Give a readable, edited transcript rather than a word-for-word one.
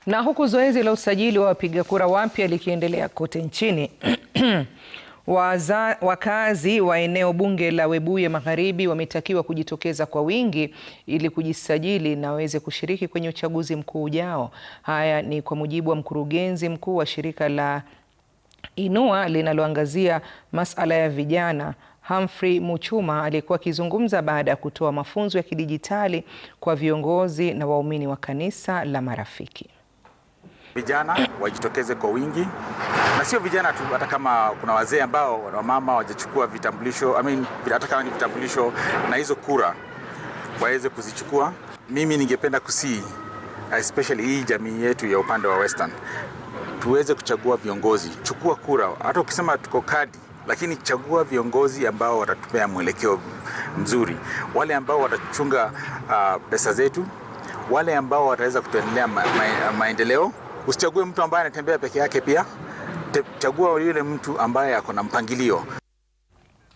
Na huku zoezi la usajili wa wapiga kura wapya likiendelea kote nchini, wakazi wa eneo bunge la Webuye Magharibi wametakiwa kujitokeza kwa wingi ili kujisajili na waweze kushiriki kwenye uchaguzi mkuu ujao. Haya ni kwa mujibu wa mkurugenzi mkuu wa shirika la Inua linaloangazia masuala ya vijana, Humphrey Muchuma, aliyekuwa akizungumza baada ya kutoa mafunzo ya kidijitali kwa viongozi na waumini wa kanisa la Marafiki. Vijana wajitokeze kwa wingi, na sio vijana tu, hata kama kuna wazee ambao wamama hawajachukua vitambulisho, hata kama ni vitambulisho na hizo kura waweze kuzichukua. Mimi ningependa especially hii jamii yetu ya upande wa Western, tuweze kuchagua viongozi. Chukua kura, hata ukisema tuko kadi, lakini chagua viongozi ambao watatupea mwelekeo mzuri, wale ambao watachunga pesa zetu, wale ambao wataweza kutuendelea maendeleo. Usichague mtu ambaye anatembea peke yake, pia chagua yule mtu ambaye ako na mpangilio.